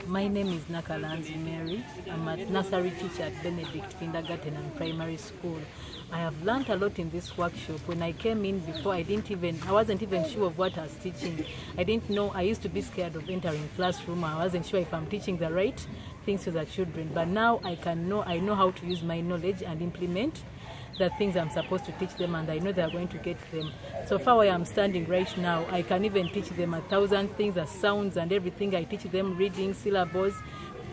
My name is Nakawa Mary. I'm a nursery teacher at Benedict Kindergarten and Primary School. I have learned a lot in this workshop. When I came in before, I wasn't even sure of what I was teaching. I didn't know. I used to be scared of entering classroom. I wasn't sure if I'm teaching the right things to the children. But now I know how to use my knowledge and implement the things I'm supposed to teach them, and I know they're going to get them. So far where I'm standing right now, I can even teach them 1,000 things, the sounds and everything. I teach them reading, syllables,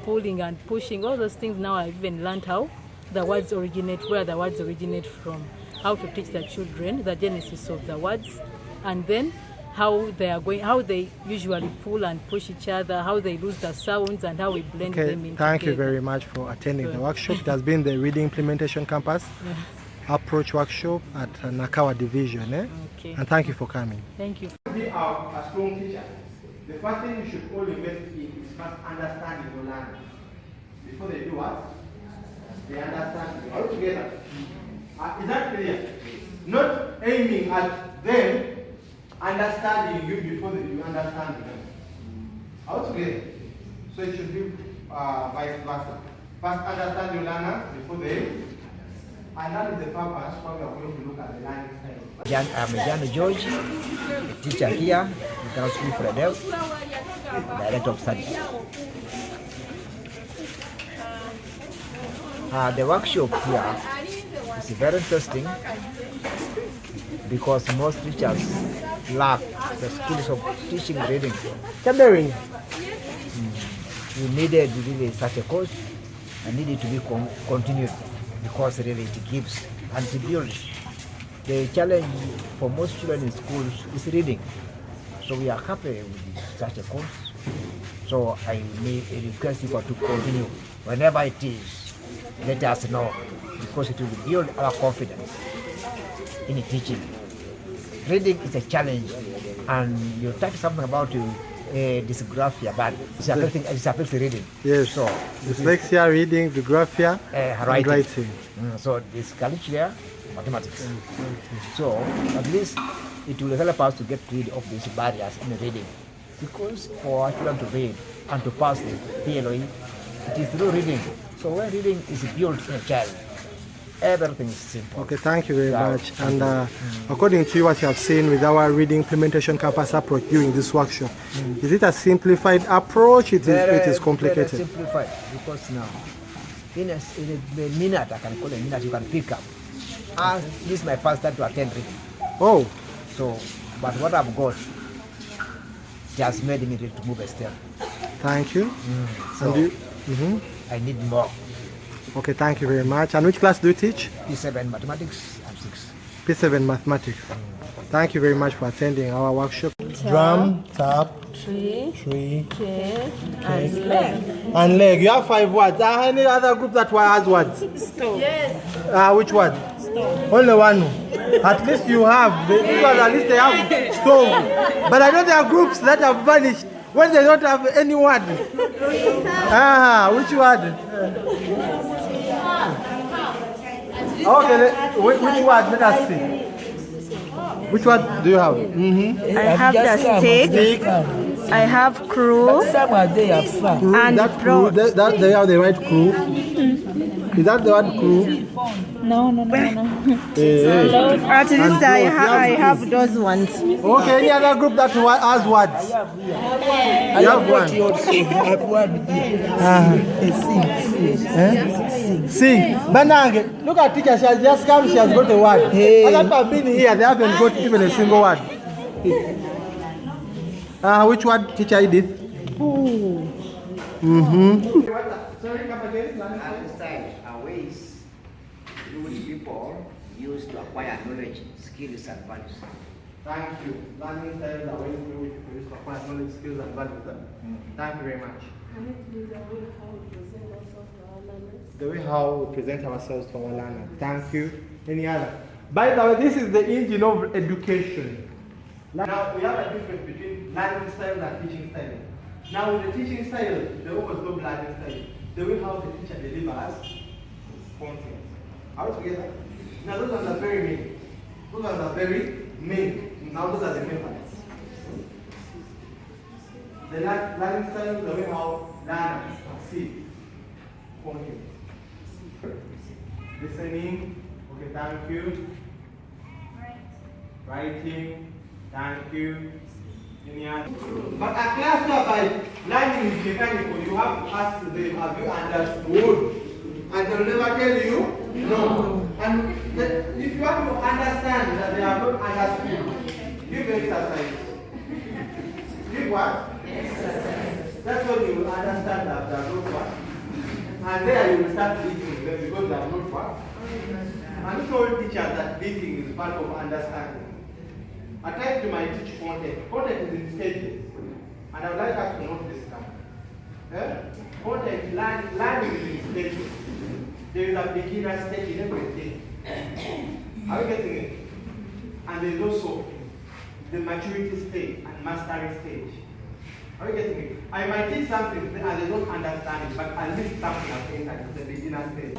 pulling and pushing, all those things. Now I've even learned how the words originate, where the words originate from, how to teach the children the genesis of the words, and then how they usually pull and push each other, how they lose the sounds, and how we blend them in. Thank you very much for attending the workshop. It has been the Reading Implementation Campus Approach Workshop at Nakawa Division. Okay. And thank you for coming. Thank you. We are a strong teacher. The first thing you should all invest in is first understanding the language. Before they do what? They understand you. All together. Is that clear? Not aiming at them understanding you before you understand them. All together. So it should be vice versa. First understand your learner before they. And that is the purpose why we are going to look at the learning style. I'm Jan George, a teacher here in Canal School for Adults, Director of Studies. The workshop here is very interesting because most teachers lack the skills of teaching reading. Tendering. We needed really such a course and needed to be continued because really it gives and it builds. The challenge for most children in schools is reading. So we are happy with such a course. So I may request you to continue. Whenever it is, let us know because it will build our confidence in teaching. Reading is a challenge, and you touch something about dysgraphia, but it's affecting reading. Yes. So dyslexia, reading, dysgraphia, writing. So dyscalculia, mathematics. So at least it will help us to get rid of these barriers in reading, because for our children to read and to pass the PLOE, it is through reading. So when reading is built in a child, everything is simple. Okay, thank you very much. And according to what you have seen with our Reading Implementation Campus approach during this workshop, is it a simplified approach? It is complicated? Very simplified, because now, in a minute, I can call a minute, you can pick up. This is my first time to attend reading. Oh. So, but what I've got just made me ready to move a step. Thank you. So, I need more. Okay, thank you very much. And which class do you teach? P7 Mathematics and 6. P7 Mathematics. Thank you very much for attending our workshop. Drum, tap, tree, kick, and leg. And leg. You have 5 words. Any other group that has words? Stone. Yes. Which one? Stone. Only one. At least you have. At least they have stone. But I know there are groups that have vanished when they don't have any word. Which word? Okay, which word? Let us see. Which word do you have? I have the stick. I have crew. And that crew. That they have the right crew. Is that the word crew? No. At least I have those ones. Okay, any other group that has words? You have one. Sing. Banang, look at teacher, she has just come, she has got a word. Other people have been here, they haven't got even a single word. Which word, teacher Edith? Sorry, come again. Understand our ways in which people use to acquire knowledge, skills, and values. Thank you. Learning styles are ways through which people use to acquire knowledge, skills, and values. Thank you very much. Can it be the way how we present ourselves to our learners? The way how we present ourselves to our learners. Thank you. Any other? By the way, this is the engine of education. Now, we have a difference between learning style and teaching style. Now, with the teaching style, they almost do learning style. The way how the teacher delivers content. Are we together? Now, those ones are very main. Those ones are very main. Now, those are the main parts. The learning style, the way how learners C. Content. Listening. Okay, thank you. Writing. Thank you. But a class whereby learning is mechanical, you have to ask them, have you understood? And they'll never tell you no. And if you want to understand that they have not understood, give exercise. Give what? Exercise. That's when you will understand that they have not what. And there you will start teaching them because they have not what. I'm told teachers that reading is part of understanding. At times you might teach content. Content is in stages. And I would like us to note this now. Content, learning is in stages. There is a beginner stage in everything. Are we getting it? And there is also the maturity stage and mastery stage. Are we getting it? I might teach something and they don't understand it, but at least something I think that is the beginner stage.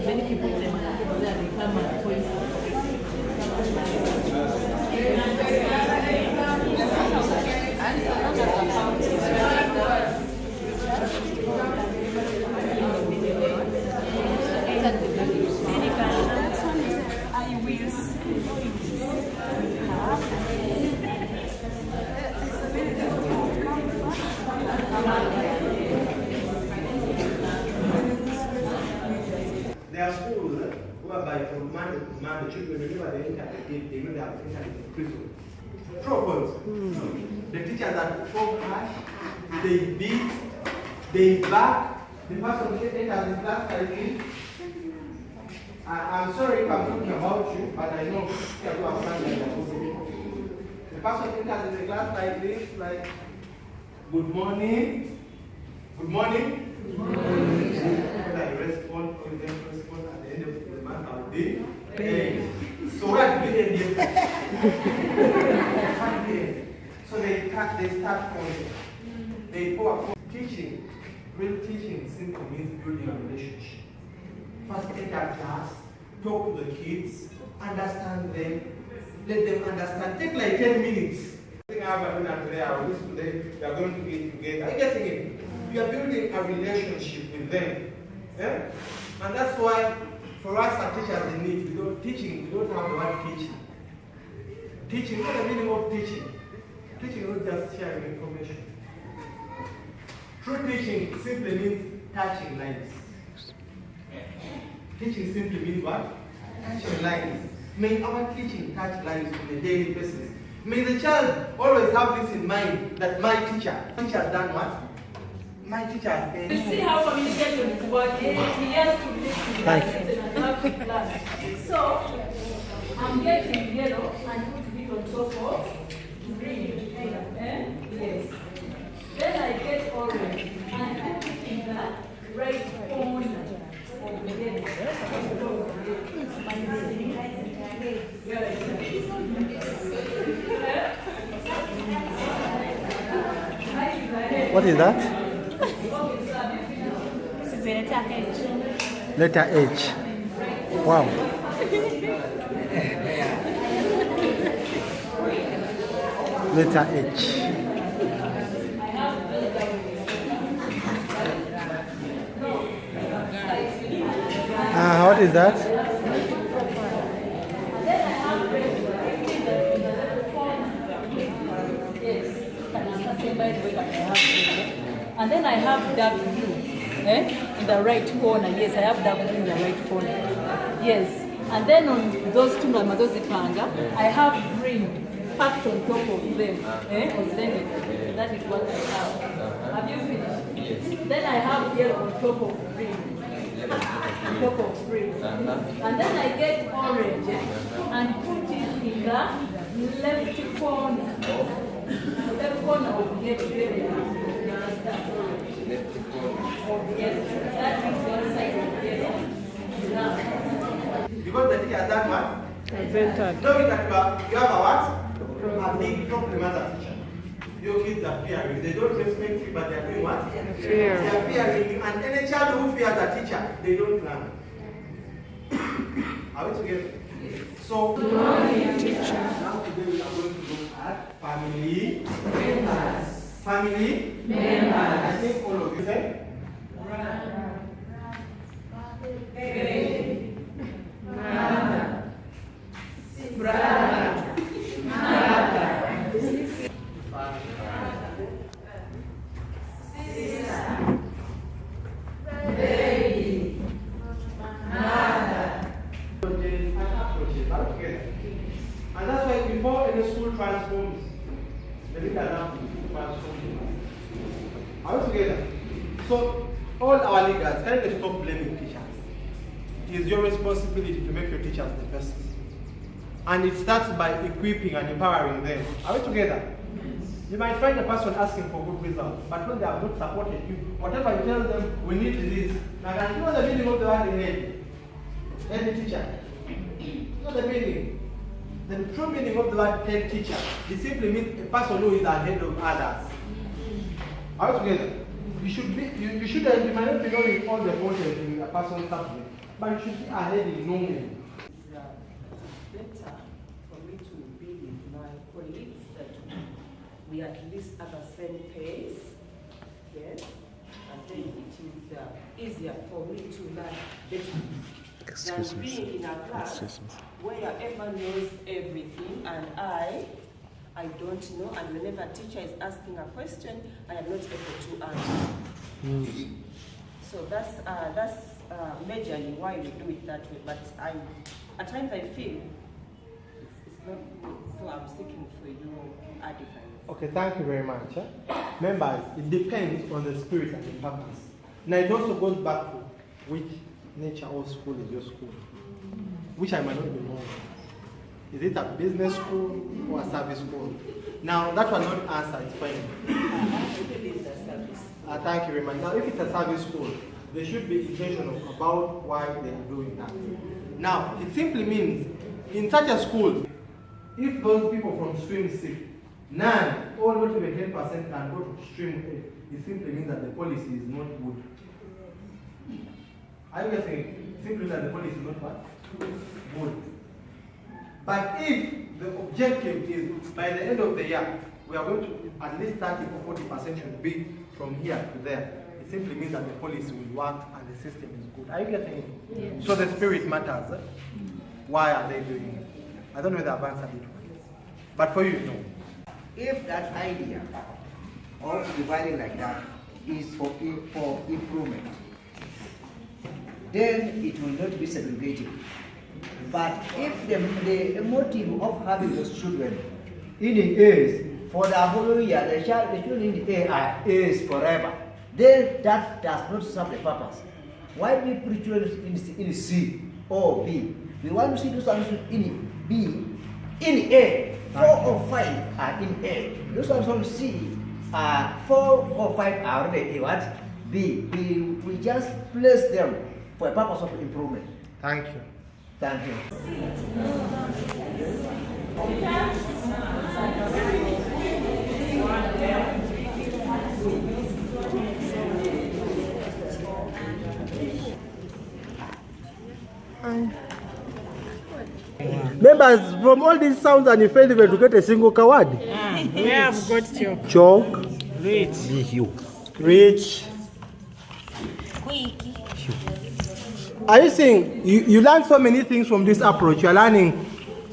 Many people they come and point. There are schools whereby from Monday to Monday, children, whenever they enter the gate, they know they have entered into prison. Troubles. The teachers are so harsh, they beat, they back. The person enters in class like this. I'm sorry if I'm talking about you, but I know people are finding that possible. The person enters in the class like this, like, good morning. Good morning. When I respond, when they respond at the end of the month, I'll be paid. So what do they do? So they start calling. They go up. Teaching, real teaching simply means building a relationship. First enter class, talk to the kids, understand them, let them understand. Take like 10 minutes. I think I have a dinner today, I will listen today, we are going to eat together. Are you getting it? You are building a relationship with them. Yeah? And that's why for us as teachers in need, we don't have the word teaching. Teaching, what is the meaning of teaching? Teaching is not just sharing information. True teaching simply means touching lives. Teaching simply means what? Touching lives. May our teaching touch lives on a daily basis. May the child always have this in mind that my teacher has done what? My teacher has done. You see how communication is working. He has to listen and have to class. So I'm getting yellow and put it on top of green. Yes. Then I get orange and put it in the right corner of the yellow. What is that? This is the letter H. Letter H. Wow. Letter H. What is that? And then I have W in the right corner. Yes, I have W in the right corner. Yes. And then on those two Namadozipanga, I have green packed on top of them. That is what I have. Have you finished? Yes. Then I have yellow on top of green. On top of green. And then I get orange and put it in the left corner. Left corner of the yellow. Left corner of the yellow. That is the other side of the yellow. already has done what? Presented. Knowing that you have a what? A big problem as a teacher. Your kids are fearing. They don't respect you, but they are doing what? Fear. They are fearing you. And any child who fears a teacher, they don't learn. Are we together? So, teacher. Now today we are going to look at family members. Family members. I think all of you say. And that's why before any school transforms, the leader now transforms. Are we together? So, all our leaders, can you stop blaming teachers? It is your responsibility to make your teachers the best. And it starts by equipping and empowering them. Are we together? You might find a person asking for good results, but when they have not supported you, whatever you tell them, we need this. Now, can you know the meaning of the word head? Head teacher. You know the meaning? The true meaning of the word head teacher, it simply means a person who is ahead of others. Are we together? You should be, you might not be knowing all the content in a person's subject, but you should be ahead in knowing. It's better for me to be with my colleagues that we at least at the same pace, yes, and then it is easier for me to learn better than being in a class where everyone knows everything and I don't know, and whenever a teacher is asking a question, I am not able to answer. So that's majorly why we do it that way. But at times I feel it's not good, so I'm seeking for your advice. Okay, thank you very much. Members, it depends on the spirit and the purpose. Now it also goes back to which nature or school is your school, which I might not be knowing. Is it a business school or a service school? Now, that was not answered, it's fine. Thank you very much. Now, if it's a service school, they should be intentional about why they are doing that. Now, it simply means, in such a school, if those people from stream C, none, or not even 10% can go to stream A, it simply means that the policy is not good. Are you getting it? Simply that the policy is not what? Good. But if the objective is by the end of the year, we are going to at least 30 or 40% should be from here to there, it simply means that the policy will work and the system is good. Are you getting it? Yes. So the spirit matters. Eh? Why are they doing it? I don't know whether I've answered it, but for you, no. If that idea of dividing like that is for improvement, then it will not be segregated. But if the motive of having those children in the A's for the following year, the children in the A are A's forever, then that does not serve the purpose. Why do we put children in C or B? We want to see those ones in B, in A. 4 or 5 are in A. Those ones from C are 4 or 5 are already in what? B. We just place them for a purpose of improvement. Thank you. Thank you. Members, from all these sounds, and you failed even to get a single coward. We have got chalk. Chalk. Rich. Rich. Are you seeing? You learn so many things from this approach. You are learning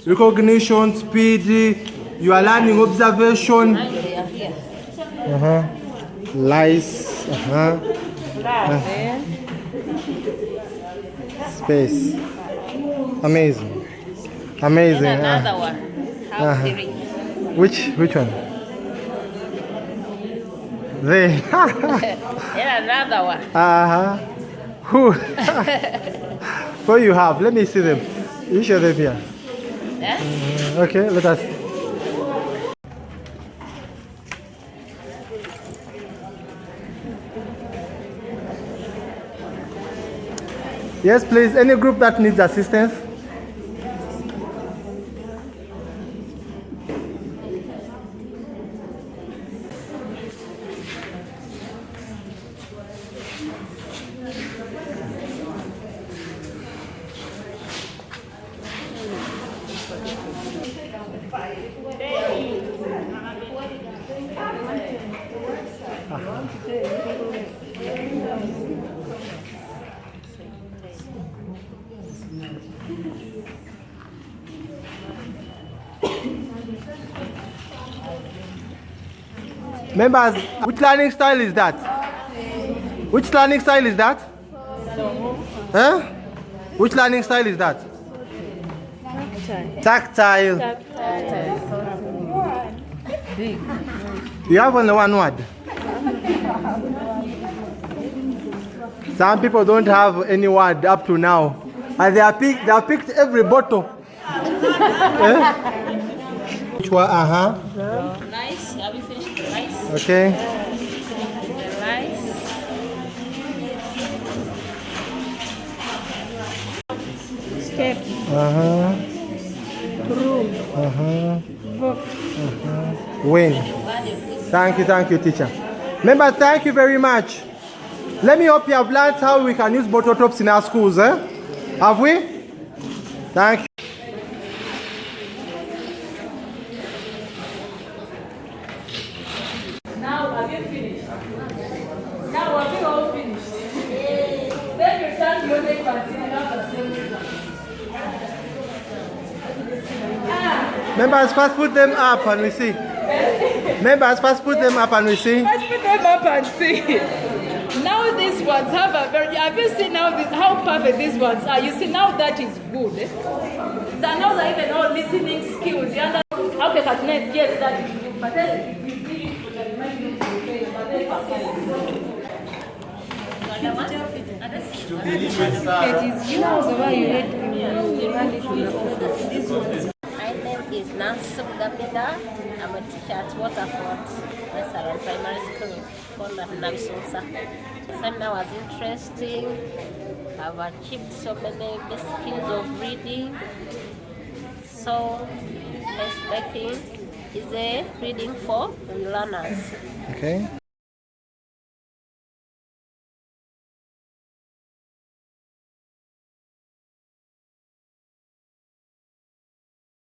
recognition, speed. You are learning observation. Lies. Space. Amazing. Amazing. And another one. How three. Which one? They. And another one. Who? What you have? Let me see them. You show them here. Yeah? Okay, let us. Yes, please. Any group that needs assistance? Members, which learning style is that? Which learning style is that? Huh? Which learning style is that? Tactile. You have only one word. Some people don't have any word up to now. And they have picked every bottle. Which one? Rice. Have you finished the rice? Okay. The rice. Step. Win. Thank you, teacher. Members, thank you very much. Let me hope you have learned how we can use bottle tops in our schools. Have we? Thank you. Now, have you finished? Now, have you all finished? Then you turn to your neighbor and say, "Now the same result." Members, first put them up and we see. Members, first put them up and we see. Let's put them up and see. Now these ones have a very, have you seen now how perfect these ones are? You see now that is good. Now they're even all listening skills. You understand? Okay, Katnet, yes, that is good. But then you need to remind you to play. But then My name is Nancy Gamida. I'm a teacher at Waterford, Western Primary School, called Nabisosa. Seminar was interesting. I've achieved so many skills of reading. So, expecting is a reading for learners. Okay.